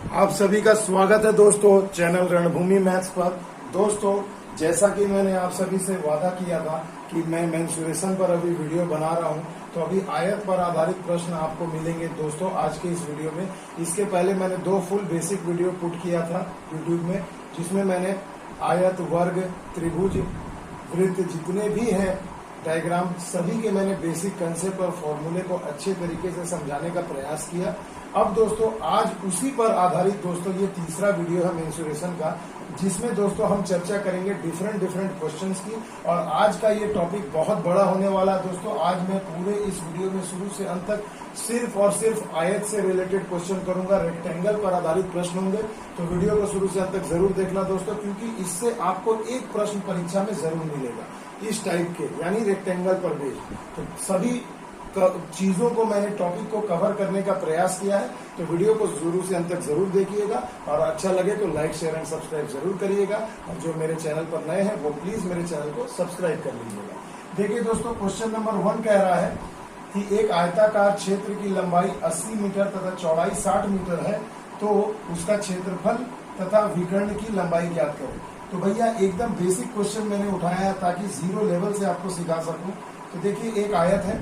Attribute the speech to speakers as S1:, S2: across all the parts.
S1: आप सभी का स्वागत है दोस्तों चैनल रणभूमि मैथ्स पर। दोस्तों, जैसा कि मैंने आप सभी से वादा किया था कि मैं मेंसुरेशन पर अभी वीडियो बना रहा हूं, तो अभी आयत पर आधारित प्रश्न आपको मिलेंगे दोस्तों आज के इस वीडियो में। इसके पहले मैंने 2 फुल बेसिक वीडियो पुट किया था यूट्यूब में, जिसमें मैंने आयत, वर्ग, त्रिभुज, वृत्त जितने भी हैं डायग्राम, सभी के मैंने बेसिक कंसेप्ट और फॉर्मूले को अच्छे तरीके से समझाने का प्रयास किया। अब दोस्तों आज उसी पर आधारित दोस्तों ये तीसरा वीडियो है मेंसुरेशन का, जिसमें दोस्तों हम चर्चा करेंगे डिफरेंट क्वेश्चंस की। और आज का ये टॉपिक बहुत बड़ा होने वाला है दोस्तों। आज मैं पूरे इस वीडियो में शुरू से अंत तक सिर्फ और सिर्फ आयत से रिलेटेड क्वेश्चन करूंगा, रेक्टेंगल पर आधारित प्रश्न होंगे। तो वीडियो को शुरू से अंत तक जरूर देखना दोस्तों, क्योंकि इससे आपको एक प्रश्न परीक्षा में जरूर मिलेगा इस टाइप के, यानी रेक्टेंगल पर बेस्ड। तो सभी चीजों को मैंने टॉपिक को कवर करने का प्रयास किया है, तो वीडियो को शुरू से अंत तक जरूर देखिएगा। और अच्छा लगे तो लाइक, शेयर एंड सब्सक्राइब जरूर करिएगा। और जो मेरे चैनल पर नए हैं वो प्लीज मेरे चैनल को सब्सक्राइब कर लीजिएगा। देखिए दोस्तों, क्वेश्चन नंबर 1 कह रहा है कि एक आयताकार क्षेत्र की लंबाई 80 मीटर तथा चौड़ाई 60 मीटर है, तो उसका क्षेत्रफल तथा विकर्ण की लंबाई ज्ञात करें। तो भैया एकदम बेसिक क्वेश्चन मैंने उठाया है ताकि जीरो लेवल से आपको सिखा सकूं। तो देखिए एक आयत है,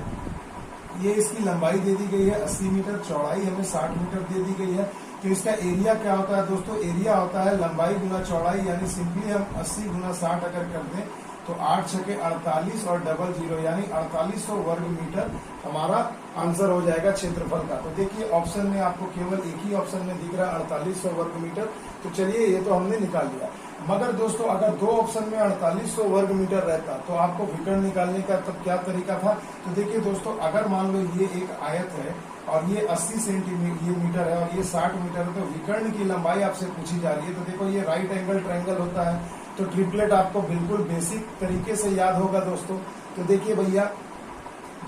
S1: ये इसकी लंबाई दे दी गई है 80 मीटर, चौड़ाई हमें 60 मीटर दे दी गई है। तो इसका एरिया क्या होता है दोस्तों? एरिया होता है लंबाई गुना चौड़ाई, यानी सिंपली हम 80 गुना 60 अगर कर दें तो 8 छके 48 और डबल 0 यानी 4800 वर्ग मीटर हमारा आंसर हो जाएगा क्षेत्रफल का। तो देखिए ऑप्शन में आपको केवल एक ही ऑप्शन में दिख रहा है 4800 वर्ग मीटर। तो चलिए ये तो हमने निकाल लिया। मगर दोस्तों अगर 2 ऑप्शन में 4800 वर्ग मीटर रहता तो आपको विकर्ण निकालने का तब क्या तरीका था? तो देखिए दोस्तों, अगर मान लो ये एक आयत है और ये 80 सेंटीमीटर है और ये 60 मीटर है, तो विकर्ण की लंबाई आपसे पूछी जा रही है। तो देखो ये राइट एंगल ट्रायंगल होता है, तो ट्रिपलेट आपको बिल्कुल बेसिक तरीके से याद होगा दोस्तों। तो देखिए भैया,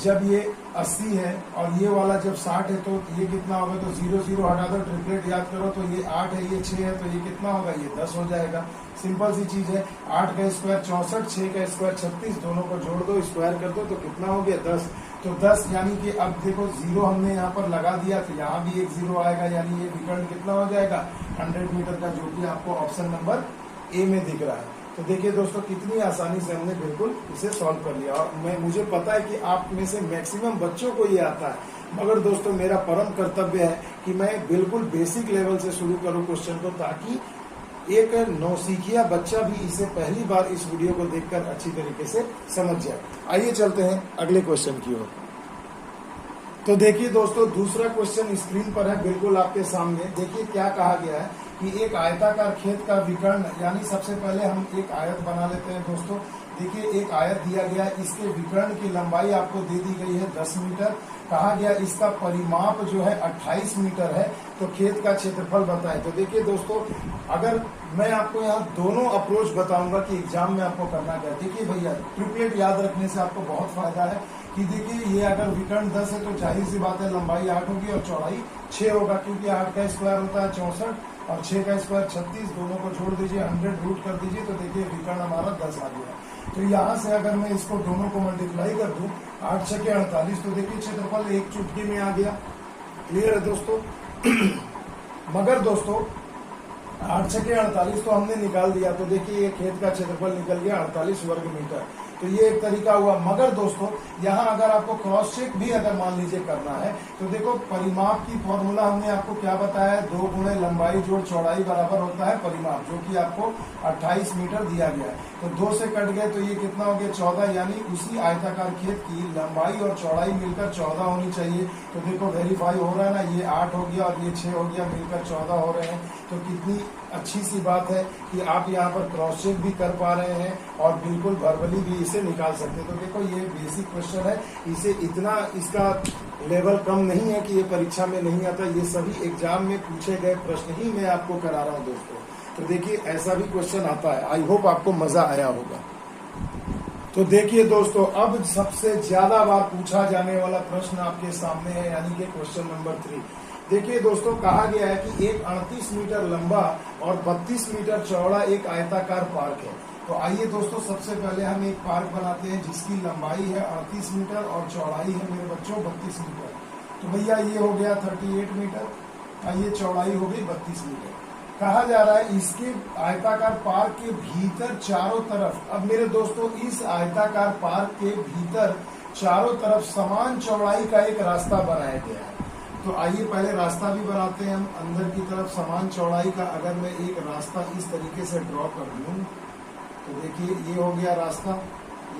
S1: जब ये 80 है और ये वाला जब 60 है तो ये कितना होगा? तो 0 0 हटा दो, ट्रिपलेट याद करो। तो ये 8 है, ये 6 है, तो ये कितना होगा? ये 10 हो जाएगा। सिंपल सी चीज है। 8 का स्क्वायर 64, 6 का स्क्वायर 36, दोनों को जोड़ दो, स्क्वायर कर दो, तो कितना हो गया? 10। तो 10 यानी कि अब देखो 0 हमने यहाँ पर लगा दिया, तो यहाँ भी एक 0 आएगा, यानी ये विकर्ण कितना हो जाएगा? 100 मीटर का, जो कि आपको ऑप्शन नंबर ए में दिख रहा है। तो देखिए दोस्तों, कितनी आसानी से हमने बिल्कुल इसे सॉल्व कर लिया। और मुझे पता है कि आप में से मैक्सिमम बच्चों को ये आता है, मगर दोस्तों मेरा परम कर्तव्य है कि मैं बिल्कुल बेसिक लेवल से शुरू करूं क्वेश्चन को, ताकि एक नौसिखिया बच्चा भी इसे पहली बार इस वीडियो को देखकर अच्छी तरीके से समझ जाए। आइए चलते हैं अगले क्वेश्चन की ओर। तो देखिए दोस्तों, दूसरा क्वेश्चन स्क्रीन पर है बिल्कुल आपके सामने। देखिए क्या कहा गया है कि एक आयताकार खेत का विकर्ण, यानी सबसे पहले हम एक आयत बना लेते हैं दोस्तों। देखिए एक आयत दिया गया है, इसके विकर्ण की लंबाई आपको दे दी गई है 10 मीटर। कहा गया इसका परिमाप जो है 28 मीटर है, तो खेत का क्षेत्रफल बताएं। तो देखिए दोस्तों, अगर मैं आपको यहाँ दोनों अप्रोच बताऊंगा कि एग्जाम में आपको करना क्या है। देखिए भैया, ट्रिपलेट याद रखने से आपको बहुत फायदा है कि देखिए ये अगर विकर्ण 10 है तो जाहिर सी बात है लंबाई 8 होगी और चौड़ाई 6 होगा, क्योंकि 8 का स्क्वायर होता है 64 और 6 का स्क्वायर 36, दोनों को जोड़ दीजिए, 100 रूट कर दीजिए, तो देखिए विकर्ण हमारा 10 आ गया। तो यहाँ से अगर मैं इसको दोनों को मल्टीप्लाई कर दूं, 8 छके 48, तो देखिए क्षेत्रफल एक चुटकी में आ गया। क्लियर है दोस्तों? मगर दोस्तों 8 छके 48 तो हमने निकाल दिया, तो देखिए ये खेत का क्षेत्रफल निकल गया 48 वर्ग मीटर। तो ये एक तरीका हुआ। मगर दोस्तों यहाँ अगर आपको क्रॉस चेक भी अगर मान लीजिए करना है, तो देखो परिमाप की फॉर्मूला हमने आपको क्या बताया है? 2 गुणे लंबाई जोड़ चौड़ाई बराबर होता है परिमाप, जो कि आपको 28 मीटर दिया गया है। तो 2 से कट गए तो ये कितना हो गया? 14, यानी उसी आयताकार खेत की लंबाई और चौड़ाई मिलकर 14 होनी चाहिए। तो देखो वेरीफाई हो रहा है ना, ये 8 हो गया और ये 6 हो गया, मिलकर 14 हो रहे हैं। तो कितनी अच्छी सी बात है कि आप यहाँ पर क्रॉस चेक भी कर पा रहे हैं और बिल्कुल वर्बली भी इसे निकाल सकते हैं। तो देखो ये बेसिक क्वेश्चन है, इसे इतना इसका लेवल कम नहीं है कि ये परीक्षा में नहीं आता। ये सभी एग्जाम में पूछे गए प्रश्न ही मैं आपको करा रहा हूँ दोस्तों। तो देखिए ऐसा भी क्वेश्चन आता है। आई होप आपको मजा आया होगा। तो देखिए दोस्तों, अब सबसे ज्यादा बार पूछा जाने वाला प्रश्न आपके सामने है, यानी कि क्वेश्चन नंबर 3। देखिए दोस्तों, कहा गया है कि एक 38 मीटर लंबा और 32 मीटर चौड़ा एक आयताकार पार्क है। तो आइए दोस्तों, सबसे पहले हम एक पार्क बनाते हैं जिसकी लंबाई है 38 मीटर और चौड़ाई है मेरे बच्चों 32 मीटर। तो भैया ये हो गया 38 मीटर, और ये चौड़ाई हो गई 32 मीटर। कहा जा रहा है इसके आयताकार पार्क के भीतर चारों तरफ, अब मेरे दोस्तों इस आयताकार पार्क के भीतर चारों तरफ समान चौड़ाई का एक रास्ता बनाया गया है। तो आइए पहले रास्ता भी बनाते हैं हम। अंदर की तरफ समान चौड़ाई का अगर मैं एक रास्ता इस तरीके से ड्रॉ कर दूं तो देखिए ये हो गया रास्ता,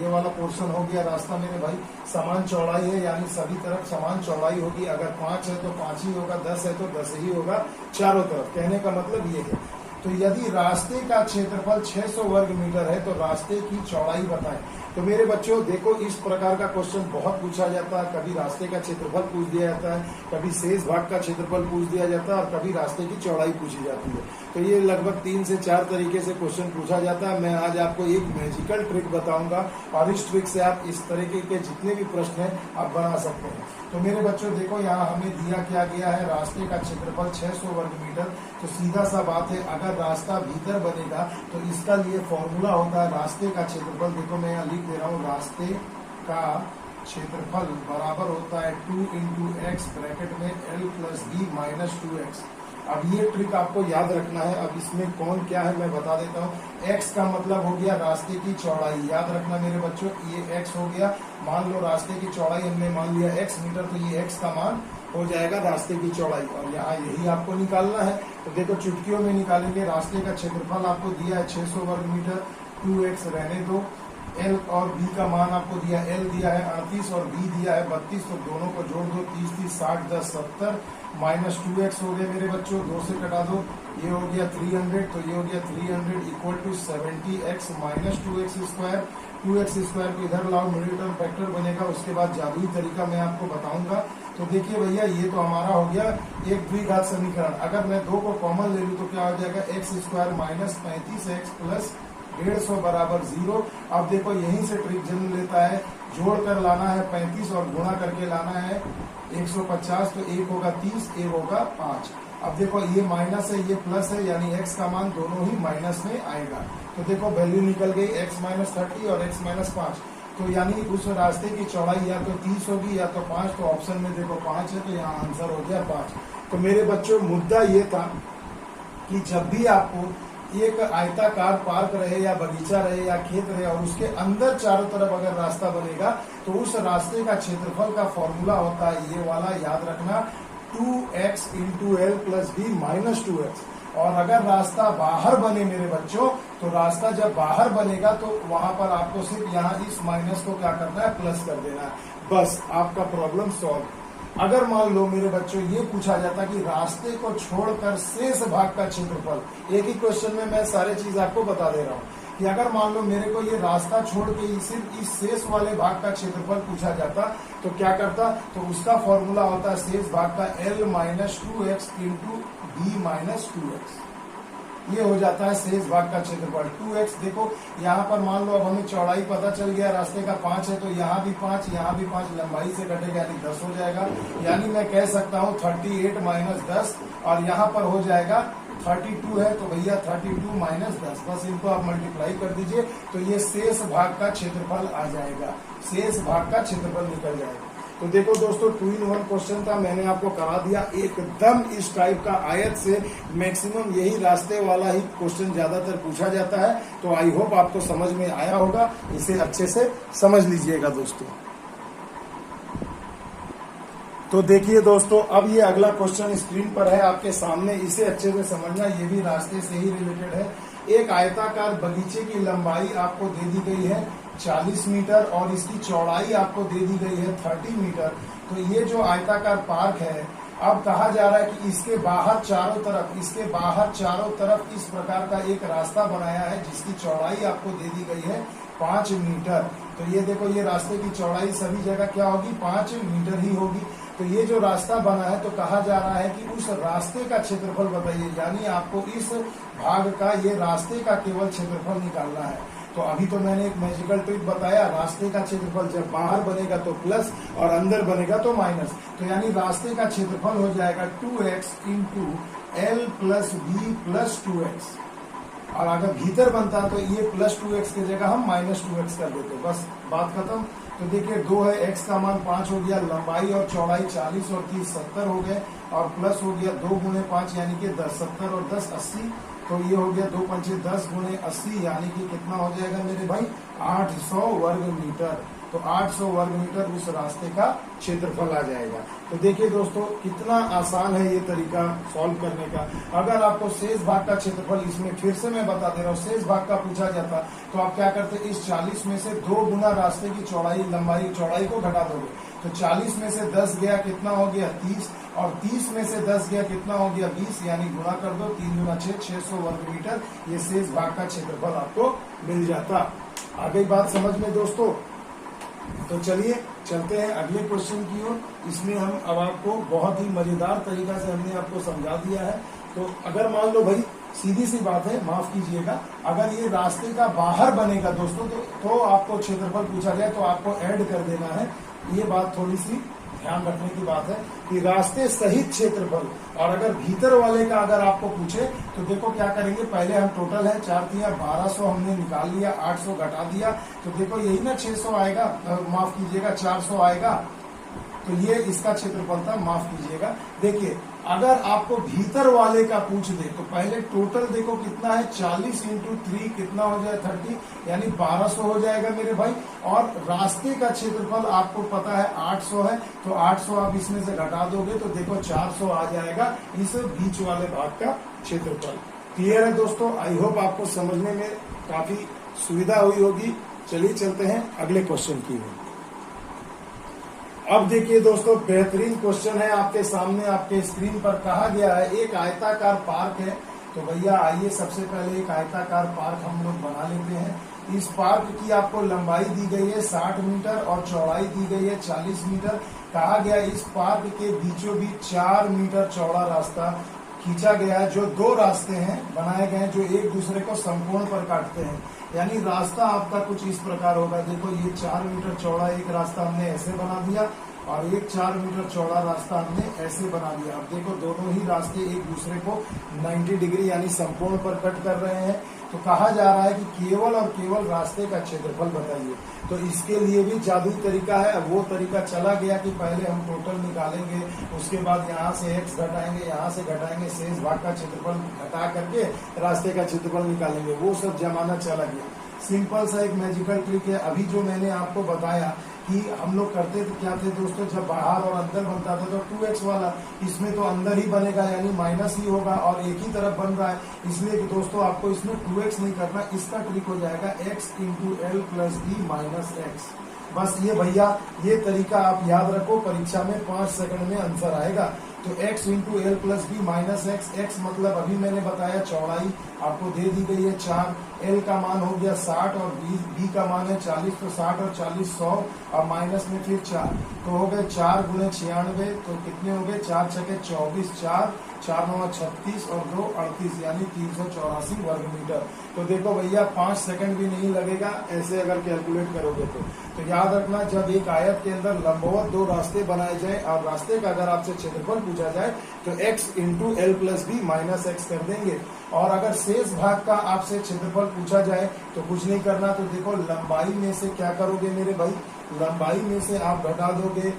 S1: ये वाला पोर्शन हो गया रास्ता मेरे भाई। समान चौड़ाई है यानी सभी तरफ समान चौड़ाई होगी। अगर 5 है तो 5 ही होगा, 10 है तो 10 ही होगा चारों तरफ। कहने का मतलब ये है। तो यदि रास्ते का क्षेत्रफल 600 वर्ग मीटर है तो रास्ते की चौड़ाई बताएं। तो मेरे बच्चों देखो, इस प्रकार का क्वेश्चन बहुत पूछा जाता है। कभी रास्ते का क्षेत्रफल पूछ दिया जाता है, कभी शेष भाग का क्षेत्रफल पूछ दिया जाता है और कभी रास्ते की चौड़ाई पूछी जाती है। तो ये लगभग 3 से 4 तरीके से क्वेश्चन पूछा जाता है। मैं आज आपको एक मैजिकल ट्रिक बताऊंगा और इस ट्रिक से आप इस तरीके के जितने भी प्रश्न हैं आप बना सकते हैं। तो मेरे बच्चों देखो, यहाँ हमें दिया क्या गया है, रास्ते का क्षेत्रफल 600 वर्ग मीटर। तो सीधा सा बात है, अगर रास्ता भीतर बनेगा तो इसका लिए फॉर्मूला होता है रास्ते का क्षेत्रफल। देखो मैं यहाँ लिख दे रहा हूँ, रास्ते का क्षेत्रफल बराबर होता है 2 इंटू एक्स ब्रैकेट में L plus B minus 2x। अब ये ट्रिक आपको याद रखना है। अब इसमें कौन क्या है मैं बता देता हूँ। x का मतलब हो गया रास्ते की चौड़ाई, याद रखना मेरे बच्चों, ये x हो गया। मान लो रास्ते की चौड़ाई हमने मान लिया x मीटर, तो ये x का मान हो जाएगा रास्ते की चौड़ाई। और यहाँ यही आपको निकालना है। तो देखो चुटकियों में निकालेंगे। रास्ते का क्षेत्रफल आपको दिया है 600 वर्ग मीटर, 2x रहने दो। L और B का मान आपको दिया, L दिया है 38 और B दिया है 32। तो दोनों को जोड़ दो, 30 30 60 10 70 माइनस 2x हो गया मेरे बच्चों, 2 से कटा दो, ये हो गया 300। तो ये हो गया 300 equal to 70x minus 2x square. 2x square को इधर लाओ, मिडिल टर्म फैक्टर बनेगा। उसके बाद जादुई तरीका मैं आपको बताऊंगा। तो देखिए भैया, ये तो हमारा हो गया एक द्विघात समीकरण। अगर मैं 2 को कॉमन ले लूँ तो क्या हो जाएगा, x square minus 35x plus 150 बराबर 0। अब देखो यहीं से ट्रिक जन्म लेता है, जोड़ कर लाना है 35 और गुणा करके लाना है 150। तो एक होगा 30, एक होगा 5। अब देखो ये माइनस है, ये प्लस है, यानी x का मान दोनों ही माइनस में आएगा। तो देखो वैल्यू निकल गई x माइनस 30 और x माइनस 5। तो यानी उस रास्ते की चौड़ाई या तो 30 होगी या तो 5। तो ऑप्शन में देखो 5 है, तो यहाँ आंसर हो गया 5। तो मेरे बच्चों मुद्दा ये था कि जब भी आपको एक आयताकार पार्क रहे या बगीचा रहे या खेत रहे और उसके अंदर चारों तरफ अगर रास्ता बनेगा तो उस रास्ते का क्षेत्रफल का फॉर्मूला होता है ये वाला, याद रखना, 2x into L plus B minus 2x। और अगर रास्ता बाहर बने मेरे बच्चों, तो रास्ता जब बाहर बनेगा तो वहां पर आपको सिर्फ यहाँ इस माइनस को क्या करना है, प्लस कर देना है। बस आपका प्रॉब्लम सॉल्व। अगर मान लो मेरे बच्चों ये पूछा जाता कि रास्ते को छोड़कर शेष भाग का क्षेत्रफल, एक ही क्वेश्चन में मैं सारे चीज आपको बता दे रहा हूँ कि अगर मान लो मेरे को ये रास्ता छोड़ के सिर्फ इस शेष वाले भाग का क्षेत्रफल पूछा जाता तो क्या करता, तो उसका फॉर्मूला होता है शेष भाग का L minus 2x into B minus 2x। ये हो जाता है शेष भाग का क्षेत्रफल 2x। देखो यहाँ पर मान लो अब हमें चौड़ाई पता चल गया, रास्ते का 5 है, तो यहाँ भी 5, यहाँ भी 5, लंबाई से कटेगा यानी 10 हो जाएगा। यानी मैं कह सकता हूँ 38 माइनस 10, और यहाँ पर हो जाएगा 32 है, तो भैया 32 माइनस 10, बस इनको आप मल्टीप्लाई कर दीजिए तो ये शेष भाग का क्षेत्रफल आ जाएगा, शेष भाग का क्षेत्रफल निकल जाएगा। तो देखो दोस्तों 2 in 1 क्वेश्चन था, मैंने आपको करा दिया एकदम इस टाइप का। आयत से मैक्सिमम यही रास्ते वाला ही क्वेश्चन ज्यादातर पूछा जाता है। तो आई होप आपको समझ में आया होगा, इसे अच्छे से समझ लीजिएगा दोस्तों। तो देखिए दोस्तों, अब ये अगला क्वेश्चन स्क्रीन पर है आपके सामने, इसे अच्छे से समझना, ये भी रास्ते से ही रिलेटेड है। एक आयताकार बगीचे की लंबाई आपको दे दी गई है 40 मीटर और इसकी चौड़ाई आपको दे दी गई है 30 मीटर। तो ये जो आयताकार पार्क है, अब कहा जा रहा है कि इसके बाहर चारों तरफ इस प्रकार का एक रास्ता बनाया है जिसकी चौड़ाई आपको दे दी गई है 5 मीटर। तो ये देखो, ये रास्ते की चौड़ाई सभी जगह क्या होगी, 5 मीटर ही होगी। तो ये जो रास्ता बना है, तो कहा जा रहा है कि उस रास्ते का क्षेत्रफल बताइए, यानी आपको इस भाग का, ये रास्ते का केवल क्षेत्रफल निकालना है। तो अभी तो मैंने एक मैजिकल ट्रिक बताया, रास्ते का क्षेत्रफल जब बाहर बनेगा तो प्लस और अंदर बनेगा तो माइनस। तो यानी रास्ते का क्षेत्रफल हो जाएगा 2x into L plus B plus 2x। और अगर भीतर बनता तो ये प्लस 2x की जगह हम माइनस 2x कर देते, बस बात खत्म। तो देखिए 2 है, x का मान 5 हो गया, लंबाई और चौड़ाई 40 और 30 70 हो गए, और प्लस हो गया 2 गुणे 5 यानी कि 10, 70 और 10 80, तो ये हो गया 2 पंचे 10 गुणे 80 यानी कि कितना हो जाएगा मेरे भाई 800 वर्ग मीटर। तो 800 वर्ग मीटर उस रास्ते का क्षेत्रफल आ जाएगा। तो देखिए दोस्तों कितना आसान है ये तरीका सॉल्व करने का। अगर आपको शेष भाग का क्षेत्रफल, इसमें फिर से मैं बता दे रहा हूँ, शेष भाग का पूछा जाता तो आप क्या करते, इस 40 में से 2 गुना रास्ते की चौड़ाई, लंबाई चौड़ाई को घटा दोगे, तो 40 में से 10 गया कितना हो गया 30, और 30 में से 10 गया कितना हो गया 20, यानी गुणा कर दो, 3 गुना 6, 600 वर्ग मीटर ये शेष भाग का क्षेत्रफल आपको मिल जाता। आ गई बात समझ में दोस्तों? तो चलिए चलते हैं अगले क्वेश्चन की ओर। इसमें हम अब आपको बहुत ही मजेदार तरीका से हमने आपको समझा दिया है। तो अगर मान लो भाई, सीधी सी बात है, माफ कीजिएगा, अगर ये रास्ते का बाहर बनेगा दोस्तों तो आपको क्षेत्रफल पूछा गया तो आपको ऐड कर देना है। ये बात थोड़ी सी ध्यान रखने की बात है कि रास्ते सहित क्षेत्रफल, और अगर भीतर वाले का अगर आपको पूछे तो देखो क्या करेंगे, पहले हम टोटल है 4 तिया 1200 हमने निकाल लिया, 800 घटा दिया, तो देखो यही ना 600 आएगा, माफ कीजिएगा 400 आएगा, तो ये इसका क्षेत्रफल था, माफ कीजिएगा। देखिए अगर आपको भीतर वाले का पूछ दे तो पहले टोटल देखो कितना है, 40 इंटू 3 कितना हो जाए 30, यानी 1200 हो जाएगा मेरे भाई। और रास्ते का क्षेत्रफल आपको पता है 800 है, तो 800 आप इसमें से घटा दोगे तो देखो 400 आ जाएगा इस बीच वाले भाग का क्षेत्रफल। क्लियर है दोस्तों? आई होप आपको समझने में काफी सुविधा हुई होगी। चलिए चलते हैं अगले क्वेश्चन की ओर। अब देखिए दोस्तों बेहतरीन क्वेश्चन है आपके सामने, आपके स्क्रीन पर कहा गया है एक आयताकार पार्क है। तो भैया आइए सबसे पहले एक आयताकार पार्क हम लोग बना लेते हैं। इस पार्क की आपको लंबाई दी गई है 60 मीटर और चौड़ाई दी गई है 40 मीटर। कहा गया इस पार्क के बीचों बीच 4 मीटर चौड़ा रास्ता खींचा गया है। जो 2 रास्ते हैं बनाए गए हैं जो एक दूसरे को समकोण पर काटते हैं, यानी रास्ता आपका कुछ इस प्रकार होगा। देखो ये 4 मीटर चौड़ा एक रास्ता हमने ऐसे बना दिया और एक 4 मीटर चौड़ा रास्ता हमने ऐसे बना दिया। अब देखो दोनों ही रास्ते एक दूसरे को 90 डिग्री यानी समकोण पर कट कर रहे हैं। तो कहा जा रहा है कि केवल और केवल रास्ते का क्षेत्रफल बताइए। तो इसके लिए भी जादुई तरीका है। अब वो तरीका चला गया कि पहले हम टोटल निकालेंगे, उसके बाद यहाँ से x घटाएंगे, यहाँ से घटाएंगे, शेष भाग का क्षेत्रफल घटा करके रास्ते का क्षेत्रफल निकालेंगे। वो सब जमाना चला गया। सिंपल सा एक मैजिकल ट्रिक है। अभी जो मैंने आपको बताया कि हम लोग करते थे क्या थे दोस्तों, जब बाहर और अंदर बनता था तो 2x वाला, इसमें तो अंदर ही बनेगा यानी माइनस ही होगा और एक ही तरफ बन रहा है, इसलिए कि दोस्तों आपको इसमें 2x नहीं करना। इसका ट्रिक हो जाएगा x into L plus B minus X. बस ये भैया ये तरीका आप याद रखो, परीक्षा में 5 सेकंड में आंसर आएगा। तो x into L plus B minus X, X मतलब अभी मैंने बताया चौड़ाई आपको दे दी गई है 4, एल का मान हो गया 60 और बी का मान है 40, तो 60 और 40 100 और माइनस में फिर 4, तो हो गए 4 गुणे 96, तो कितने हो गए 4 छके 24, 4 9 36 और 2 38 यानी 384 वर्ग मीटर। तो देखो भैया 5 सेकंड भी नहीं लगेगा ऐसे अगर कैलकुलेट करोगे तो याद रखना जब एक आयत के अंदर लंबवत 2 रास्ते बनाए जाए और रास्ते का अगर आपसे क्षेत्रफल पूछा जाए तो x into L plus B minus X कर देंगे। और अगर शेष भाग का आपसे क्षेत्रफल पूछा जाए तो कुछ नहीं करना। तो देखो लंबाई में से क्या करोगे मेरे भाई, लंबाई में से आप घटा दोगे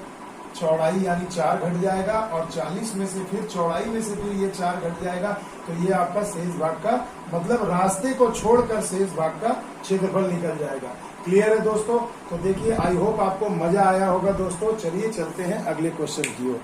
S1: चौड़ाई यानी 4 घट जाएगा और 40 में से फिर चौड़ाई में से फिर ये 4 घट जाएगा। तो ये आपका शेष भाग का मतलब रास्ते को छोड़कर शेष भाग का क्षेत्रफल निकल जाएगा। क्लियर है दोस्तों? तो देखिए आई होप आपको मजा आया होगा दोस्तों। चलिए चलते हैं अगले क्वेश्चन की ओर।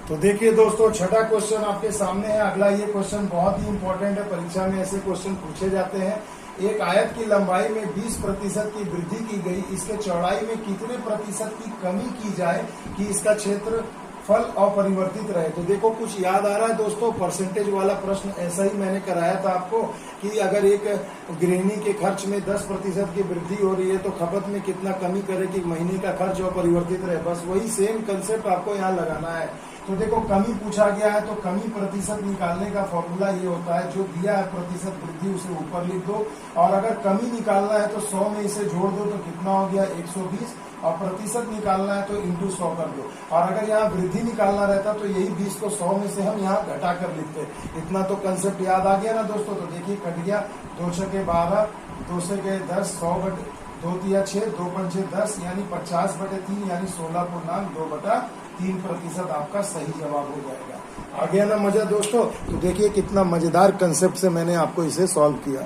S1: तो देखिए दोस्तों छठा क्वेश्चन आपके सामने है। अगला ये क्वेश्चन बहुत ही इंपॉर्टेंट है, परीक्षा में ऐसे क्वेश्चन पूछे जाते हैं। एक आयत की लंबाई में 20% की वृद्धि की गई, इसके चौड़ाई में कितने प्रतिशत की कमी की जाए कि इसका क्षेत्रफल अपरिवर्तित रहे। तो देखो कुछ याद आ रहा है दोस्तों, परसेंटेज वाला प्रश्न ऐसा ही मैंने कराया था आपको कि अगर एक गृहिणी के खर्च में 10% की वृद्धि हो रही है तो खपत में कितना कमी करे कि महीने का खर्च अपरिवर्तित रहे। बस वही सेम कंसेप्ट आपको यहाँ लगाना है। तो देखो कमी पूछा गया है तो कमी प्रतिशत निकालने का फॉर्मूला ये होता है, जो दिया है प्रतिशत वृद्धि उसे ऊपर लिख दो और अगर कमी निकालना है तो 100 में इसे जोड़ दो तो कितना हो गया 120 और प्रतिशत निकालना है तो इंटू 100 कर दो। और अगर यहाँ वृद्धि निकालना रहता तो यही 20 को 100 में से हम यहाँ घटा कर लिखते। इतना तो कंसेप्ट याद आ गया ना दोस्तों। तो देखिए कट गया 2 छके 12, 2 से गए 10, 100 2 तिया 6, 2 पंचे 10 यानी 50/3 यानी 16.2/3% आपका सही जवाब हो जाएगा। आ गया ना मजा दोस्तों? तो देखिए कितना मजेदार कंसेप्ट से मैंने आपको इसे सॉल्व किया।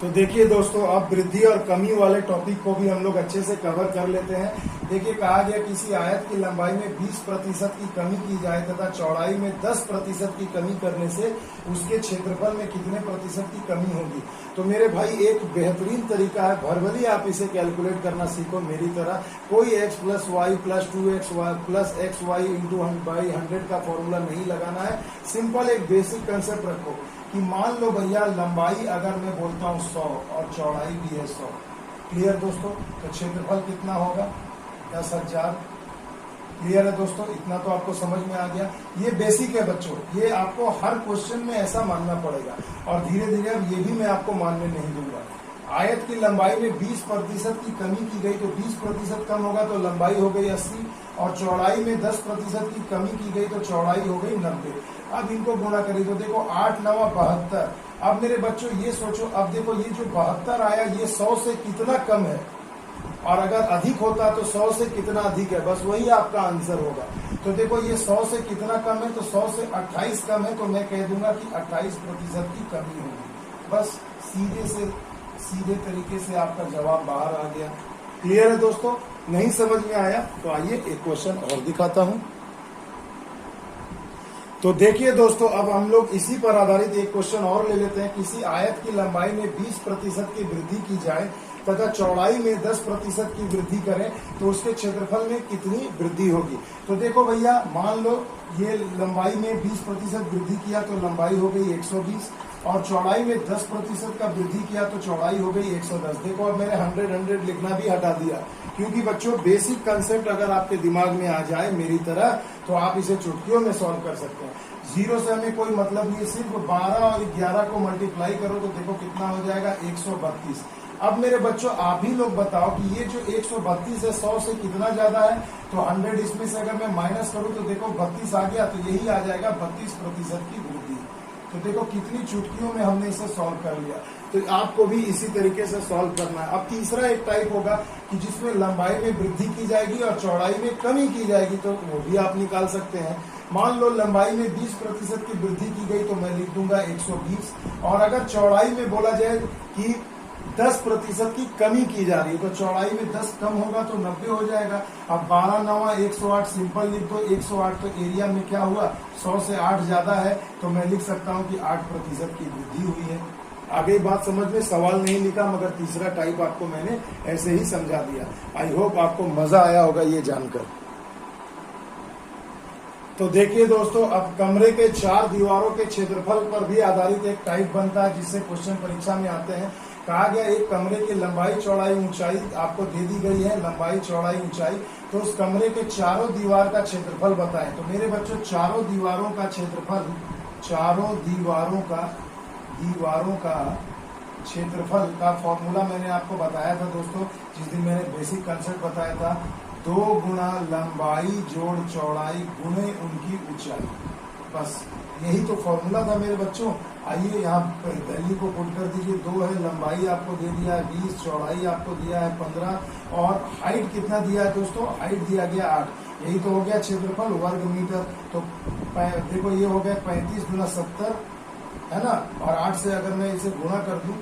S1: तो देखिए दोस्तों, अब वृद्धि और कमी वाले टॉपिक को भी हम लोग अच्छे से कवर कर लेते हैं। देखिए कहा गया किसी आयत की लंबाई में 20% की कमी की जाए तथा चौड़ाई में 10% की कमी करने से उसके क्षेत्रफल में कितने प्रतिशत की कमी होगी। तो मेरे भाई एक बेहतरीन तरीका है, भरभली आप इसे कैलकुलेट करना सीखो मेरी तरह। कोई x + y + 2x + xy × 100 का फॉर्मूला नहीं लगाना है। सिंपल एक बेसिक कंसेप्ट रखो कि मान लो भैया लंबाई अगर मैं बोलता हूँ 100 और चौड़ाई भी है 100। क्लियर दोस्तों? तो क्षेत्रफल कितना होगा? 10,000। क्लियर है दोस्तों? इतना तो आपको समझ में आ गया। ये बेसिक है बच्चों, ये आपको हर क्वेश्चन में ऐसा मानना पड़ेगा और धीरे धीरे अब ये भी मैं आपको मानने नहीं दूंगा। आयत की लंबाई में 20% की कमी की गई तो 20% कम होगा तो लंबाई हो गई 80 और चौड़ाई में 10% की कमी की गई तो चौड़ाई हो गई 90। अब इनको गुणा करिए तो देखो 8 × 9 = 72। अब मेरे बच्चों ये सोचो, अब देखो ये जो 72 आया ये 100 से कितना कम है और अगर अधिक होता तो 100 से कितना अधिक है, बस वही आपका आंसर होगा। तो देखो ये 100 से कितना कम है, तो 100 से 28 कम है तो मैं कह दूंगा कि 28% की कमी होगी। बस सीधे तरीके से आपका जवाब बाहर आ गया। क्लियर है दोस्तों? नहीं समझ में आया तो आइए एक क्वेश्चन और दिखाता हूं। तो देखिए दोस्तों, अब हम लोग इसी पर आधारित एक क्वेश्चन और ले लेते हैं। किसी आयत की लंबाई में 20% की वृद्धि की जाए तथा चौड़ाई में 10% की वृद्धि करें तो उसके क्षेत्रफल में कितनी वृद्धि होगी। तो देखो भैया, मान लो ये लंबाई में 20% वृद्धि किया तो लंबाई हो गई 120 और चौड़ाई में 10% का वृद्धि किया तो चौड़ाई हो गई 110। देखो अब मैंने 100 लिखना भी हटा दिया, क्योंकि बच्चों बेसिक कंसेप्ट अगर आपके दिमाग में आ जाए मेरी तरह तो आप इसे चुटकियों में सॉल्व कर सकते हैं। 0 से हमें कोई मतलब नहीं, सिर्फ 12 और 11 को मल्टीप्लाई करो तो देखो कितना हो जाएगा 132। अब मेरे बच्चों आप ही लोग बताओ कि ये जो 132 है 100 से कितना ज्यादा है, तो 100 इसमें से अगर मैं माइनस करूं तो देखो 32 आ गया, तो यही आ जाएगा 32% की वृद्धि। तो देखो कितनी चुटकियों में हमने इसे सॉल्व कर लिया। तो आपको भी इसी तरीके से सॉल्व करना है। अब तीसरा एक टाइप होगा कि जिसमें लंबाई में वृद्धि की जाएगी और चौड़ाई में कमी की जाएगी, तो वो भी आप निकाल सकते हैं। मान लो लंबाई में 20% की वृद्धि की गई तो मैं लिख दूंगा 120 और अगर चौड़ाई में बोला जाए कि 10% की कमी की जा रही है तो चौड़ाई में 10 कम होगा तो 90 हो जाएगा। अब 12 × 9 = 108, सिंपल लिख दो 108। तो एरिया में क्या हुआ, 100 से 8 ज्यादा है तो मैं लिख सकता हूं कि 8% की वृद्धि हुई है। आगे बात समझ में, सवाल नहीं लिखा मगर तीसरा टाइप आपको मैंने ऐसे ही समझा दिया। आई होप आपको मजा आया होगा ये जानकर। तो देखिए दोस्तों, अब कमरे के 4 दीवारों के क्षेत्रफल पर भी आधारित एक टाइप बनता है जिससे क्वेश्चन परीक्षा में आते हैं। कहा गया एक कमरे की लंबाई चौड़ाई ऊंचाई आपको दे दी गई है, लंबाई चौड़ाई ऊंचाई, तो उस कमरे के चारों दीवार का क्षेत्रफल बताएं। तो मेरे बच्चों चारों दीवारों का क्षेत्रफल, चारों दीवारों का क्षेत्रफल का फॉर्मूला मैंने आपको बताया था दोस्तों, जिस दिन मैंने बेसिक कंसेप्ट बताया था। 2 × लंबाई जोड़ चौड़ाई गुणे उनकी ऊंचाई, बस यही तो फॉर्मूला था मेरे बच्चों। आइए यहाँ वैल्यू को पुट कर दीजिए। 2 है, लंबाई आपको दे दिया है 20, चौड़ाई आपको दिया है 15 और हाइट कितना दिया है दोस्तों, हाइट दिया गया 8। यही तो हो गया क्षेत्रफल वर्ग मीटर। तो देखो ये हो गया 35 × 70 है ना, और 8 से अगर मैं इसे गुणा कर दूं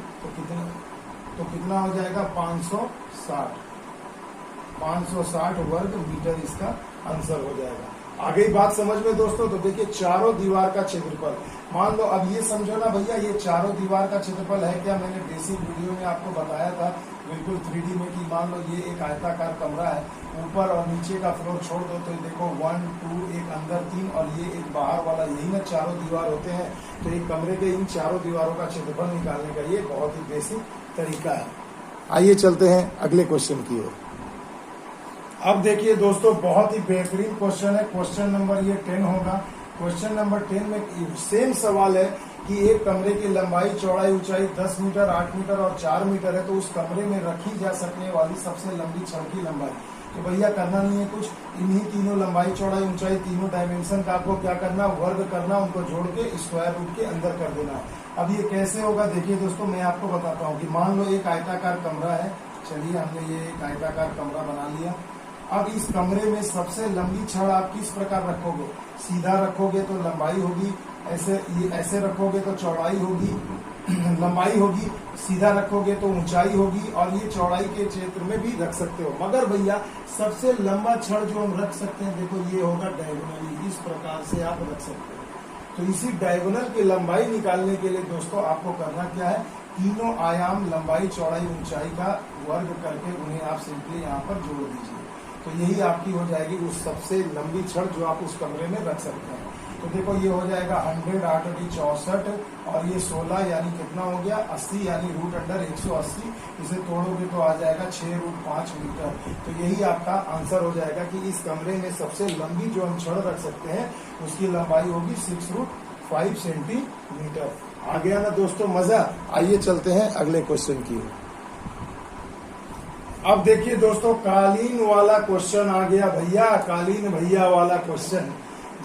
S1: तो कितना हो जाएगा 560 वर्ग मीटर इसका आंसर हो जाएगा। आगे बात समझ में दोस्तों। तो देखिए चारों दीवार का क्षेत्रफल, मान लो अब ये समझो ना भैया, ये चारों दीवार का क्षेत्रफल है क्या, मैंने बेसिक वीडियो में आपको बताया था बिल्कुल 3D में कि मान लो ये एक आयताकार कमरा है, ऊपर और नीचे का फ्लोर छोड़ दो तो देखो 1 2 एक अंदर 3 और ये एक बाहर वाला, यही ना चारों दीवार होते हैं। तो एक कमरे के इन चारों दीवारों का क्षेत्रफल निकालने का ये बहुत ही बेसिक तरीका है। आइए चलते हैं अगले क्वेश्चन की ओर। अब देखिए दोस्तों, बहुत ही बेहतरीन क्वेश्चन है। क्वेश्चन नंबर ये 10 होगा। क्वेश्चन नंबर 10 में सेम सवाल है कि एक कमरे की लंबाई चौड़ाई ऊंचाई 10 मीटर 8 मीटर और 4 मीटर है, तो उस कमरे में रखी जा सकने वाली सबसे लंबी छड़ की लंबाई। तो भैया करना नहीं है कुछ, इन्हीं तीनों लंबाई चौड़ाई ऊंचाई तीनों डायमेंशन का आपको क्या करना, वर्ग करना, उनको जोड़ के स्क्वायर रूट के अंदर कर देना। अब ये कैसे होगा देखिए दोस्तों, मैं आपको बताता हूँ कि मान लो एक आयताकार कमरा है, चलिए हमने ये एक आयताकार कमरा बना लिया। अब इस कमरे में सबसे लंबी छड़ आप किस प्रकार रखोगे? सीधा रखोगे तो लंबाई होगी, ऐसे रखोगे तो चौड़ाई होगी, लंबाई होगी, सीधा रखोगे तो ऊंचाई होगी, और ये चौड़ाई के क्षेत्र में भी रख सकते हो। मगर भैया सबसे लंबा छड़ जो हम रख सकते हैं, देखो ये होगा डायगोनली, इस प्रकार से आप रख सकते हो। तो इसी डायगोनल की लंबाई निकालने के लिए दोस्तों आपको करना क्या है, तीनों आयाम लंबाई चौड़ाई ऊंचाई का वर्ग करके उन्हें आप सिंपली यहाँ पर जोड़ दीजिए। तो यही आपकी हो जाएगी उस सबसे लंबी छड़ जो आप उस कमरे में रख सकते हैं। तो देखो ये हो जाएगा 100 8 64, और ये 16 यानी कितना हो गया 80, यानी रूट अंडर 180। इसे तोड़ोगे तो आ जाएगा 6√5 मीटर। तो यही आपका आंसर हो जाएगा कि इस कमरे में सबसे लंबी जो हम छड़ रख सकते हैं उसकी लंबाई होगी 6√5 सेंटीमीटर। आ गया ना दोस्तों मजा? आइए चलते हैं अगले क्वेश्चन की ओर। अब देखिए दोस्तों, कालीन वाला क्वेश्चन आ गया भैया, कालीन भैया वाला क्वेश्चन।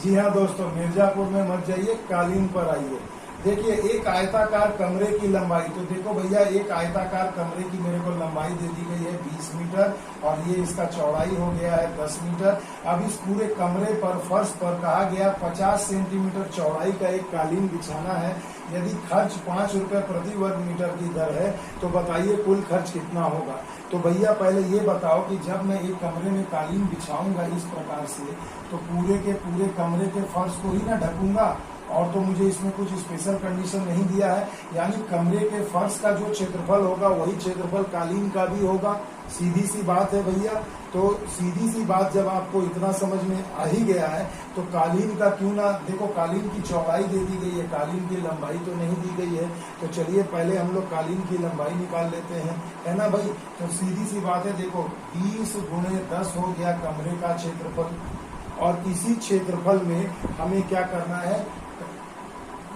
S1: जी हाँ दोस्तों, मिर्जापुर में मत जाइए, कालीन पर आइए। देखिए एक आयताकार कमरे की लंबाई, तो देखो भैया एक आयताकार कमरे की मेरे को लंबाई दे दी गई है 20 मीटर, और ये इसका चौड़ाई हो गया है 10 मीटर। अब इस पूरे कमरे पर फर्श पर कहा गया 50 सेंटीमीटर चौड़ाई का एक कालीन बिछाना है। यदि खर्च 5 रुपए प्रति वर्ग मीटर की दर है तो बताइए कुल खर्च कितना होगा। तो भैया पहले ये बताओ कि जब मैं एक कमरे में कालीन बिछाऊंगा इस प्रकार से, तो पूरे के पूरे कमरे के फर्श को ही ना ढकूंगा, और तो मुझे इसमें कुछ स्पेशल कंडीशन नहीं दिया है। यानी कमरे के फर्श का जो क्षेत्रफल होगा वही क्षेत्रफल कालीन का भी होगा। सीधी सी बात है भैया। तो सीधी सी बात जब आपको इतना समझ में आ ही गया है तो कालीन का क्यों ना, देखो कालीन की चौड़ाई दे दी गई है, कालीन की लंबाई तो नहीं दी गई है। तो चलिए पहले हम लोग कालीन की लंबाई निकाल लेते हैं, है ना भाई। तो सीधी सी बात है, देखो 20 × 10 हो गया कमरे का क्षेत्रफल, और इसी क्षेत्रफल में हमें क्या करना है,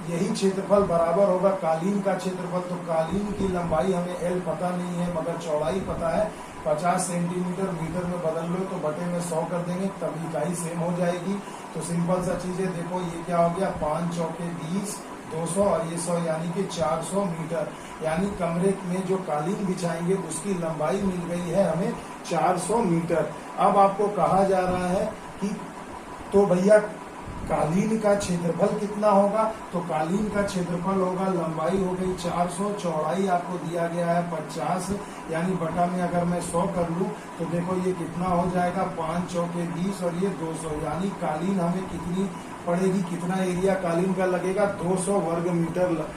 S1: यही क्षेत्रफल बराबर होगा कालीन का क्षेत्रफल। तो कालीन की लंबाई हमें एल पता नहीं है मगर चौड़ाई पता है, 50 सेंटीमीटर मीटर में बदल लो तो बटे में 100 कर देंगे, तब इकाई सेम हो जाएगी। तो सिंपल सा चीज है, देखो ये क्या हो गया 5 चौके 20, 200 और ये 100 यानी कि 400 मीटर। यानी कमरे में जो कालीन बिछाएंगे उसकी लंबाई मिल गई है हमें 400 मीटर। अब आपको कहा जा रहा है कि तो भैया कालीन का क्षेत्रफल कितना होगा, तो कालीन का क्षेत्रफल होगा, लंबाई हो गई 400, चौड़ाई आपको दिया गया है 50, यानी बटा में अगर मैं 100 कर लूं तो देखो ये कितना हो जाएगा 5 चौके 20 और ये 200, यानी कालीन हमें कितनी पड़ेगी, कितना एरिया कालीन का लगेगा, 200 वर्ग मीटर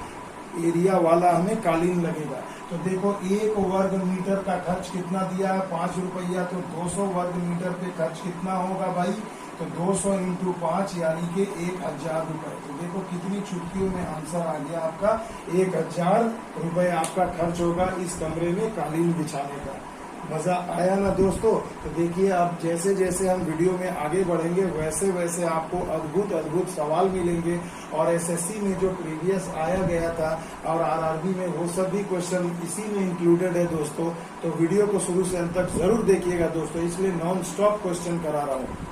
S1: एरिया वाला हमें कालीन लगेगा। तो देखो 1 वर्ग मीटर का खर्च कितना दिया है 5 रुपया, तो 200 वर्ग मीटर पे खर्च कितना होगा भाई, तो 200 × 5 यानी कि 1000 रुपए। तो देखो कितनी चुटकियों में आंसर आ गया आपका, 1000 रुपए आपका खर्च होगा इस कमरे में कालीन बिछाने का। मजा आया ना दोस्तों? तो देखिए अब जैसे जैसे हम वीडियो में आगे बढ़ेंगे वैसे वैसे आपको अद्भुत अद्भुत सवाल मिलेंगे, और एसएससी में जो प्रीवियस आया गया था और आरआरबी में वो सभी क्वेश्चन इसी में इंक्लूडेड है दोस्तों। तो वीडियो को शुरू से अंत तक जरूर देखिएगा दोस्तों, इसलिए नॉन स्टॉप क्वेश्चन करा रहा हूँ।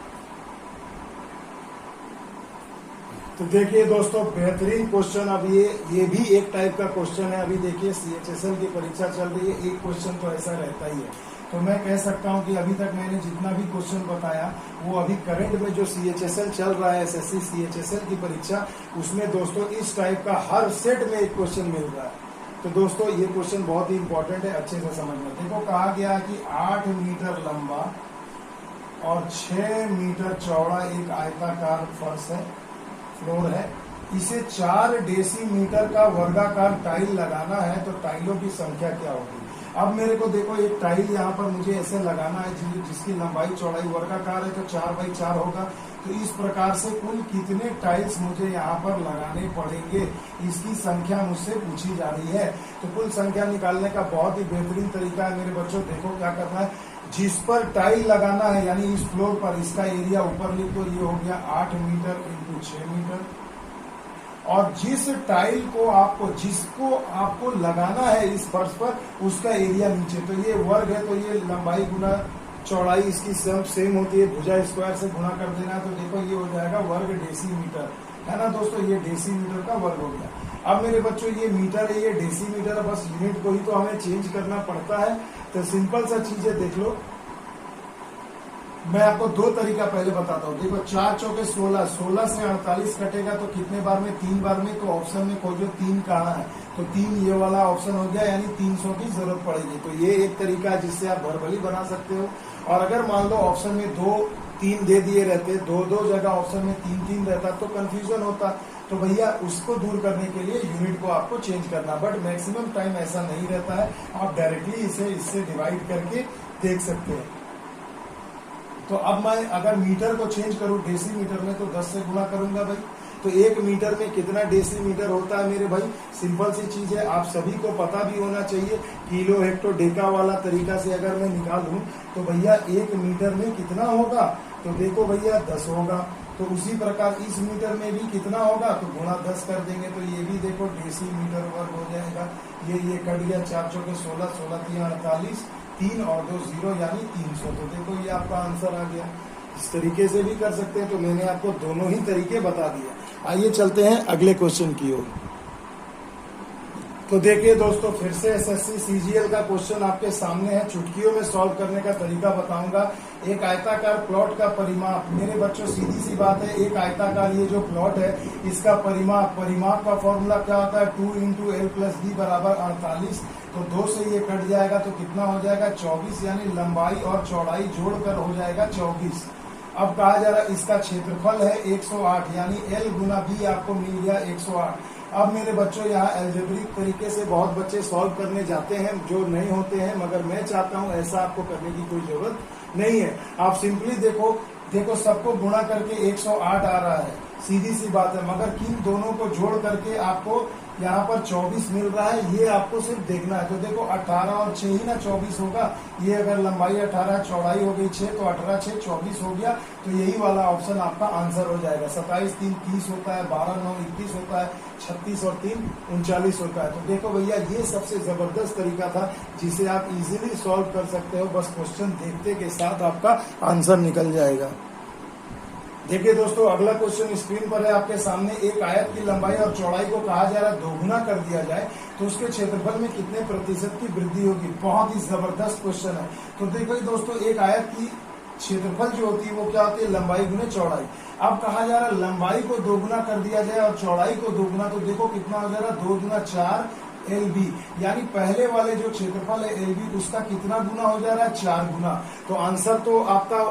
S1: तो देखिए दोस्तों बेहतरीन क्वेश्चन, अब ये भी एक टाइप का क्वेश्चन है। अभी देखिए सीएचएसएल की परीक्षा चल रही है, एक क्वेश्चन तो ऐसा रहता ही है। तो मैं कह सकता हूं कि अभी तक मैंने जितना भी क्वेश्चन बताया वो अभी करंट में जो सीएचएसएल चल रहा है, एसएससी सीएचएसएल की परीक्षा, उसमें दोस्तों इस टाइप का हर सेट में एक क्वेश्चन मिल रहा है। तो दोस्तों ये क्वेश्चन बहुत ही इंपॉर्टेंट है, अच्छे से समझना। देखो कहा गया कि 8 मीटर लंबा और 6 मीटर चौड़ा एक आयताकार फर्श है, फ्लोर है, इसे 4 डेसीमीटर का वर्गाकार टाइल लगाना है, तो टाइलों की संख्या क्या होगी। अब मेरे को देखो एक टाइल यहाँ पर मुझे ऐसे लगाना है जिसकी लंबाई चौड़ाई वर्गाकार है, तो 4×4 होगा। तो इस प्रकार से कुल कितने टाइल्स मुझे यहाँ पर लगाने पड़ेंगे, इसकी संख्या मुझसे पूछी जा रही है। तो कुल संख्या निकालने का बहुत ही बेहतरीन तरीका है मेरे बच्चों। देखो क्या करना है, जिस पर टाइल लगाना है यानी इस फ्लोर पर इसका एरिया ऊपर लिख दो, ये हो गया 8 मीटर × 6 मीटर, और जिस टाइल को जिसको आपको लगाना है इस फर्श पर उसका एरिया नीचे, तो ये वर्ग है, तो ये लंबाई गुना चौड़ाई इसकी सेम होती है, भुजा स्क्वायर से गुणा कर देना। तो देखो ये हो जाएगा वर्ग डेसीमीटर, है ना दोस्तों, ये डेसीमीटर का वर्ग हो गया। अब मेरे बच्चों ये मीटर है, ये डेसीमीटर है, बस यूनिट को ही तो हमें चेंज करना पड़ता है। तो सिंपल सा चीज है, देख लो मैं आपको दो तरीका पहले बताता हूँ। देखो 4 चौके 16, 16 से 48 कटेगा तो कितने बार में? 3 बार में। तो ऑप्शन में खोजो 3 कहाँ है, तो 3 ये वाला ऑप्शन हो गया, यानी 300 की जरूरत पड़ेगी। तो ये एक तरीका है जिससे आप भरभली बना सकते हो। और अगर मान लो ऑप्शन में 2 3 दे दिए रहते, 2 जगह ऑप्शन में 3 3 रहता तो कंफ्यूजन होता। तो भैया उसको दूर करने के लिए यूनिट को आपको चेंज करना, बट मैक्सिमम टाइम ऐसा नहीं रहता है। आप डायरेक्टली इसे इससे डिवाइड करके देख सकते हैं। तो अब मैं अगर मीटर को चेंज करूं डेसीमीटर में तो 10 से गुणा करूंगा भाई। तो 1 मीटर में कितना डेसीमीटर होता है मेरे भाई? सिंपल सी चीज है, आप सभी को पता भी होना चाहिए। किलो हेक्टो डेका वाला तरीका से अगर मैं निकालूं तो भैया 1 मीटर में कितना होगा? तो देखो भैया 10 होगा। तो उसी प्रकार इस मीटर में भी कितना होगा? तो गुणा 10 कर देंगे तो ये भी देखो डेसीमीटर वर्ग हो जाएगा। ये कट गया, 4 चौके 16, 16 3 48, 3 और 2 0 यानी 300। तो देखो ये आपका आंसर आ गया। इस तरीके से भी कर सकते हैं। तो मैंने आपको दोनों ही तरीके बता दिए। आइए चलते हैं अगले क्वेश्चन की ओर। तो देखिए दोस्तों, फिर से एसएससी सीजीएल का क्वेश्चन आपके सामने है। चुटकियों में सॉल्व करने का तरीका बताऊंगा। एक आयताकार प्लॉट का परिमाप, मेरे बच्चों सीधी सी बात है, एक आयताकार ये जो प्लॉट है इसका परिमाप का फॉर्मूला क्या होता है? 2 × L + B बराबर 48। तो 2 से ये कट जाएगा तो कितना हो जाएगा? 24, यानी लंबाई और चौड़ाई जोड़कर हो जाएगा 24। अब कहा जा रहा है इसका क्षेत्रफल है 108, यानी L × B आपको मिल गया 108। अब मेरे बच्चों यहाँ एल्जेब्रिक तरीके से बहुत बच्चे सॉल्व करने जाते हैं जो नहीं होते हैं, मगर मैं चाहता हूँ ऐसा आपको करने की कोई जरूरत नहीं है। आप सिंपली देखो सबको गुणा करके 108 आ रहा है, सीधी सी बात है। मगर किन दोनों को जोड़ करके आपको यहाँ पर 24 मिल रहा है, ये आपको सिर्फ देखना है। तो देखो 18 और 6 ही ना 24 होगा। ये अगर लंबाई 18, चौड़ाई हो गई 6, तो 18 6 24 हो गया। तो यही वाला ऑप्शन आपका आंसर हो जाएगा। 27 3 30 होता है, 12 9 21 होता है, 36 और 3 39 होता है। तो देखो भैया ये सबसे जबरदस्त तरीका था जिसे आप इजीली सॉल्व कर सकते हो। बस क्वेश्चन देखते के साथ आपका आंसर निकल जाएगा। देखिए दोस्तों, अगला क्वेश्चन स्क्रीन पर है आपके सामने। एक आयत की लंबाई और चौड़ाई को कहा जा रहा है दोगुना कर दिया जाए तो उसके क्षेत्रफल में कितने प्रतिशत की वृद्धि होगी? बहुत ही जबरदस्त क्वेश्चन है। तो देखो दोस्तों, एक आयत की क्षेत्रफल जो होती है वो क्या होती है? लंबाई गुने चौड़ाई। अब कहा जा रहा है लंबाई को दोगुना कर दिया जाए और चौड़ाई को दोगुना, तो देखो कितना हो जा रहा है? 2 × 4 LB, यानी पहले वाले जो क्षेत्रफल है LB उसका कितना गुना हो जा रहा है? 4 गुना। तो आंसर तो आपका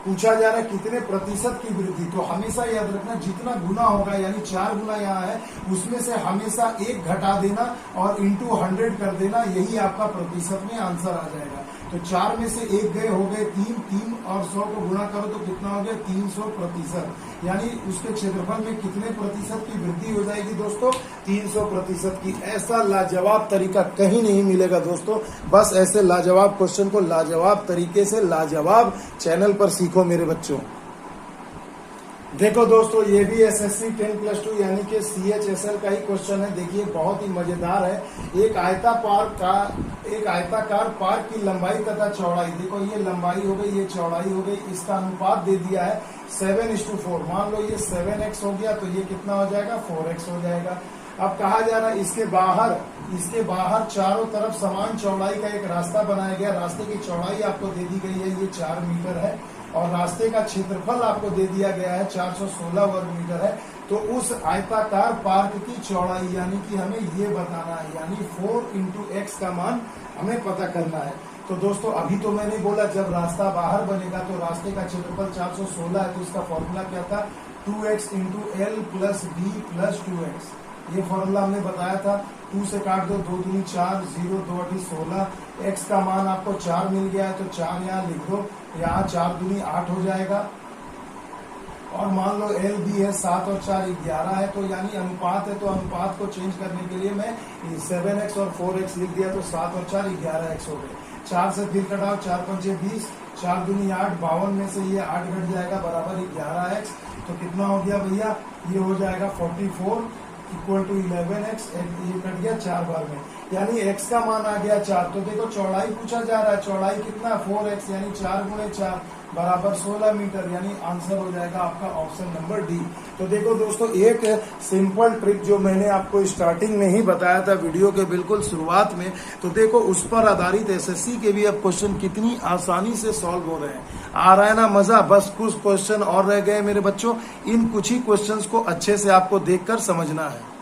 S1: पूछा जा रहा है कितने प्रतिशत की वृद्धि। तो हमेशा याद रखना जितना गुना होगा, यानी 4 गुना यहाँ है, उसमें से हमेशा 1 घटा देना और इंटू 100 कर देना, यही आपका प्रतिशत में आंसर आ जाएगा। तो 4 में से 1 गए, हो गए 3 और 100 को गुणा करो तो कितना हो गया? 300%, यानी उसके क्षेत्रफल में कितने प्रतिशत की वृद्धि हो जाएगी दोस्तों? 300% की। ऐसा लाजवाब तरीका कहीं नहीं मिलेगा दोस्तों। बस ऐसे लाजवाब क्वेश्चन को लाजवाब तरीके से लाजवाब चैनल पर सीखो मेरे बच्चों। देखो दोस्तों, ये भी एसएससी 10+2 यानी कि CHSL का ही क्वेश्चन है। देखिए बहुत ही मजेदार है। एक आयताकार पार्क की लंबाई तथा चौड़ाई, देखो ये लंबाई हो गई, ये चौड़ाई हो गई, इसका अनुपात दे दिया है 7:4। मान लो ये 7x हो गया तो ये कितना हो जाएगा? 4x हो जाएगा। अब कहा जा रहा है इसके बाहर चारों तरफ समान चौड़ाई का एक रास्ता बनाया गया। रास्ते की चौड़ाई आपको दे दी गई है, ये 4 मीटर है, और रास्ते का क्षेत्रफल आपको दे दिया गया है 416 वर्ग मीटर है। तो उस आयताकार पार्क की चौड़ाई यानी कि हमें ये बताना है, यानी 4 × x का मान हमें पता करना है। तो दोस्तों अभी तो मैंने बोला जब रास्ता बाहर बनेगा तो रास्ते का क्षेत्रफल 416 है, तो इसका फॉर्मूला क्या था? 2x × L + B + 2x। ये फॉर्मूला हमने बताया था। 2 से काट दो, 2 दूनी 4, 0 2 8 16। x का मान आपको 4 मिल गया है तो 4 यहाँ लिख दो, यहाँ 4 दूनी 8 हो जाएगा। और मान लो LB है 7 और 4 11 है, तो यानी अनुपात है, तो अनुपात को चेंज करने के लिए मैं 7x और 4x लिख दिया, तो 7 और 4 11x हो गए। 4 से फिर कटाओ, 4 × 5 20, 4 दूनी 8, 52 में से ये 8 घट जाएगा बराबर 11x। तो कितना हो गया भैया? ये हो जाएगा 44 = 11x। ये कट गया 4 बार में, यानी x का मान आ गया 4। तो देखो चौड़ाई पूछा जा रहा है, चौड़ाई कितना? 4x, यानी 4 × 4 बराबर 16 मीटर, यानी आंसर हो जाएगा आपका ऑप्शन नंबर डी। तो देखो दोस्तों, एक सिंपल ट्रिक जो मैंने आपको स्टार्टिंग में ही बताया था वीडियो के बिल्कुल शुरुआत में, तो देखो उस पर आधारित एसएससी के भी अब क्वेश्चन कितनी आसानी से सॉल्व हो रहे हैं। आ रहा है ना मजा? बस कुछ क्वेश्चन और रह गए मेरे बच्चों, इन कुछ ही क्वेश्चंस को अच्छे से आपको देखकर समझना है।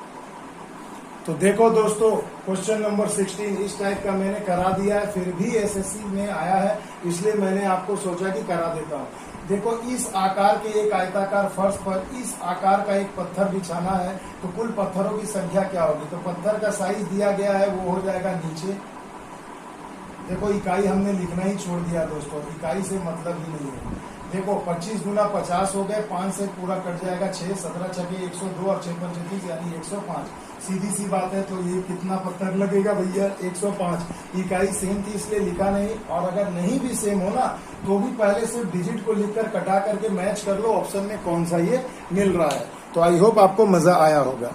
S1: तो देखो दोस्तों, क्वेश्चन नंबर 16 इस टाइप का मैंने करा दिया है, फिर भी एसएससी में आया है, इसलिए मैंने आपको सोचा कि करा देता हूँ। देखो, इस आकार के एक आयताकार फर्श पर इस आकार का एक पत्थर बिछाना है, तो कुल पत्थरों की संख्या क्या होगी? तो पत्थर का साइज दिया गया है, वो हो जाएगा नीचे। देखो, इकाई हमने लिखना ही छोड़ दिया दोस्तों, इकाई से मतलब ही नहीं है। देखो 25 गुना 50 हो गए, 5 से पूरा कट जाएगा 6, 17 छके 102 और 6 पंचे 30 यानी 105। सीधी सी बात है, तो ये कितना पत्थर लगेगा भैया? 105। इकाई सेम थी इसलिए लिखा नहीं, और अगर नहीं भी सेम हो ना तो भी पहले सिर्फ डिजिट को लिखकर कटा करके मैच कर लो ऑप्शन में कौन सा ये मिल रहा है। तो आई होप आपको मजा आया होगा।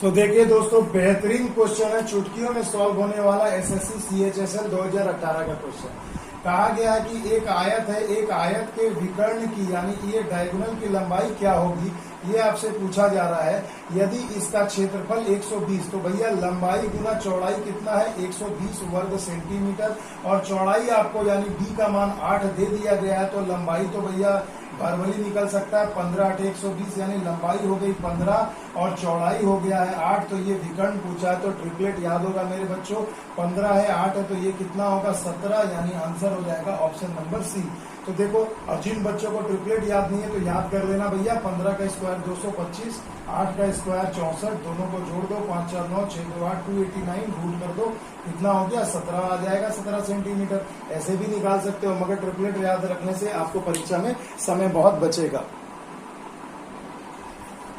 S1: तो देखिए दोस्तों, बेहतरीन क्वेश्चन है, चुटकियों में सॉल्व होने वाला एसएससी सीएचएसएल 2018 का क्वेश्चन। कहा गया है कि एक आयत है, एक आयत के विकर्ण की यानी कि ये डायगोनल की लंबाई क्या होगी, ये आपसे पूछा जा रहा है। यदि इसका क्षेत्रफल 120, तो भैया लंबाई गुना चौड़ाई कितना है? 120 वर्ग सेंटीमीटर, और चौड़ाई आपको यानी डी का मान 8 दे दिया गया है, तो लंबाई तो भैया भरवली निकल सकता है। 15 8 120 यानी लंबाई हो गई 15 और चौड़ाई हो गया है 8। तो ये विकर्ण पूछा है, तो ट्रिपलेट याद होगा मेरे बच्चों, 15 है 8 है, तो ये कितना होगा? 17, यानी आंसर हो जाएगा ऑप्शन नंबर सी। तो देखो, और जिन बच्चों को ट्रिपलेट याद नहीं है तो याद कर लेना भैया, 15 का स्क्वायर 225, 8 का स्क्वायर 64, दोनों को जोड़ दो, 5 4 9 6 2 8 289, रूट कर दो, कितना हो गया? 17 आ जाएगा, 17 सेंटीमीटर। ऐसे भी निकाल सकते हो, मगर ट्रिपलेट याद रखने से आपको परीक्षा में समय बहुत बचेगा।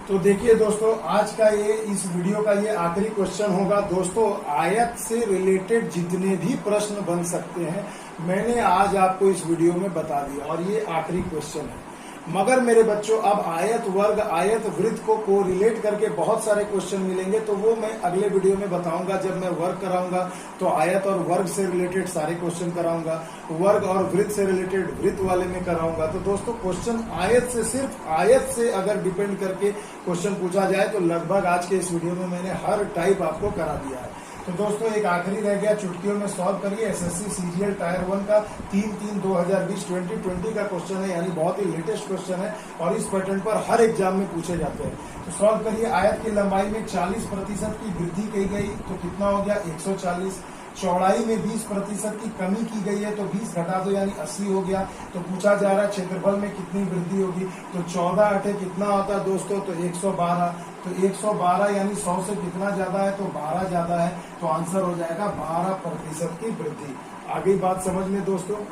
S1: तो देखिए दोस्तों, आज का ये इस वीडियो का ये आखिरी क्वेश्चन होगा। दोस्तों, आयत से रिलेटेड जितने भी प्रश्न बन सकते हैं मैंने आज आपको इस वीडियो में बता दिया, और ये आखिरी क्वेश्चन है। मगर मेरे बच्चों, अब आयत वर्ग आयत वृत्त को रिलेट करके बहुत सारे क्वेश्चन मिलेंगे, तो वो मैं अगले वीडियो में बताऊंगा। जब मैं वर्ग कराऊंगा तो आयत और वर्ग से रिलेटेड सारे क्वेश्चन कराऊंगा, वर्ग और वृत्त से रिलेटेड वृत्त वाले में कराऊंगा। तो दोस्तों, क्वेश्चन आयत से, सिर्फ आयत से अगर डिपेंड करके क्वेश्चन पूछा जाए तो लगभग आज के इस वीडियो में मैंने हर टाइप आपको करा दिया है। तो दोस्तों, एक आखिरी रह गया, चुटकियों में सॉल्व करिए। एसएससी सीजीएल टायर 1 का 3/3/2020 2020 का क्वेश्चन है, यानी बहुत ही लेटेस्ट क्वेश्चन है, और इस पैटर्न पर हर एग्जाम में पूछे जाते हैं। तो सॉल्व करिए। आयत की लंबाई में 40% की वृद्धि की गई, तो कितना हो गया? 140। चौड़ाई में 20% की कमी की गई है, तो 20 घटा दो यानी 80 हो गया। तो पूछा जा रहा है क्षेत्रफल में कितनी वृद्धि होगी, तो 14 8 कितना होता है दोस्तों? तो 112। तो 112 यानी 100 से कितना ज्यादा है? तो 12 ज्यादा है, तो आंसर हो जाएगा 12% की वृद्धि। आगे बात समझ में दोस्तों,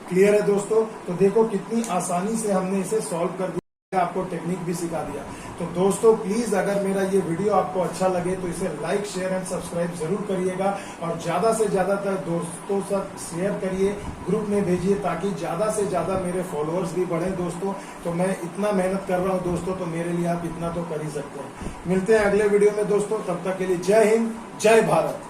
S1: क्लियर है दोस्तों? तो देखो कितनी आसानी से हमने इसे सॉल्व कर दिया, आपको टेक्निक भी सिखा दिया। तो दोस्तों, प्लीज अगर मेरा ये वीडियो आपको अच्छा लगे तो इसे लाइक शेयर एंड सब्सक्राइब जरूर करिएगा, और ज्यादा से ज्यादा दोस्तों तक शेयर करिए, ग्रुप में भेजिए, ताकि ज्यादा से ज्यादा मेरे फॉलोअर्स भी बढ़े दोस्तों। तो मैं इतना मेहनत कर रहा हूँ दोस्तों, तो मेरे लिए आप इतना तो कर ही सकते हैं। मिलते हैं अगले वीडियो में दोस्तों, तब तक के लिए जय हिंद, जय भारत।